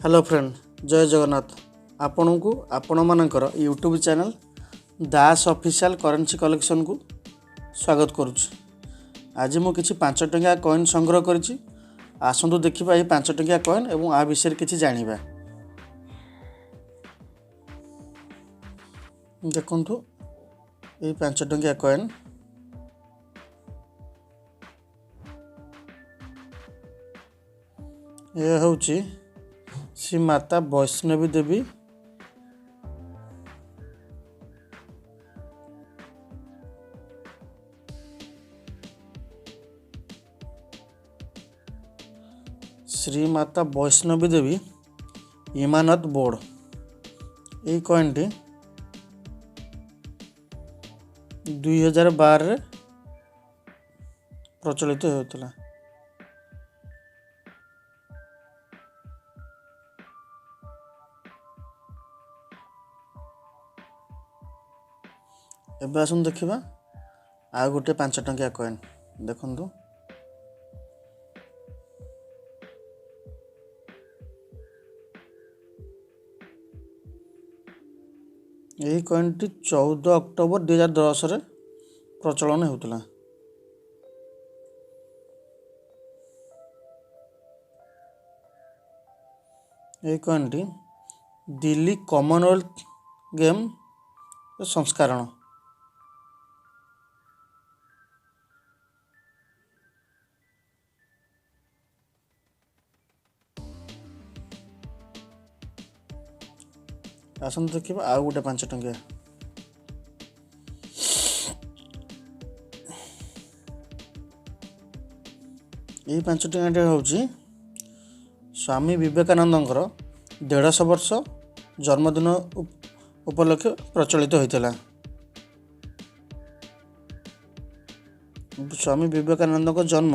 Hello friend, जय जगन्नाथ। आपण को आपण मानकर यूट्यूब चैनल दास ऑफिशियल करेंसी कलेक्शन को स्वागत करुच्ची। आज मु किछि 5 टंकिया कॉइन संग्रह करिछि। आसंतु देखिबा ए 5 टंकिया कॉइन एवं आ विषय किछि जानिबा। देखंतु ए 5 टंकिया कॉइन ये होछि श्री माता वैष्णवी देवी श्री माता वैष्णवी देवी इमानत बोर्ड। ये कॉइन टी 2012 प्रचलित होता। एबे आसुन देखिबा आ गोटे 5 टंकिया कॉइन। देखंतु यही कॉइन टी 14 अक्टोबर 2010 रे प्रचलन होता। यही coin T Delhi Commonwealth game संस्करण। आसन देखिए आउ गोटे 5 टंकिया। यही 5 टंकिया हूँ स्वामी विवेकानंदर 150 वर्ष जन्मदिन उपलक्षे प्रचलित होता। स्वामी विवेकानंद का जन्म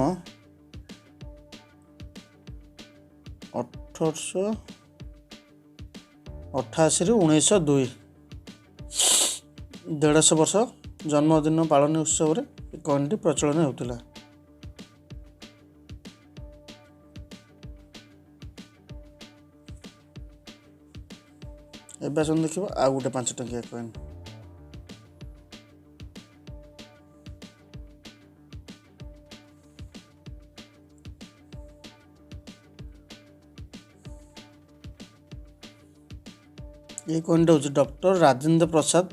1888 ରୁ 1902 150 वर्ष जन्मदिन पालन उत्सव रे कॉइन टी प्रचलन होता। एबे आसन देखिबा आ गोटे 5 टंकिया कॉइन। ये कॉइन टा हूँ डॉक्टर राजेंद्र प्रसाद।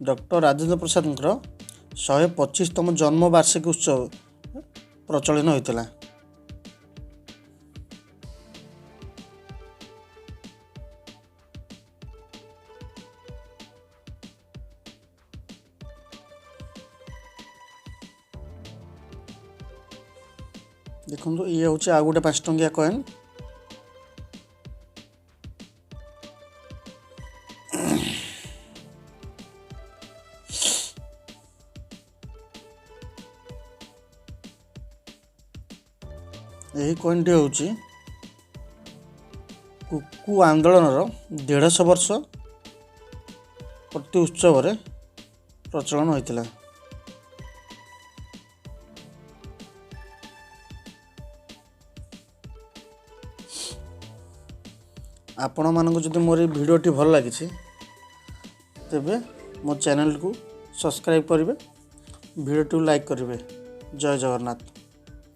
डॉक्टर राजेंद्र प्रसाद 125तम जन्म वार्षिक उत्सव प्रचलन होता। देखो ये हूँ आ गोटे 5 टंकिया कॉइन। यही कॉइन टी हूँ कुकु आंदोलन 150 वर्ष प्रति उत्सव रे प्रचलन होता। आपण मानक जदि मोर भिडियोटी भल लगी तेबे मो चैनल को सब्सक्राइब करेंगे, भिडियोटी लाइक करेंगे। जय जगन्नाथ।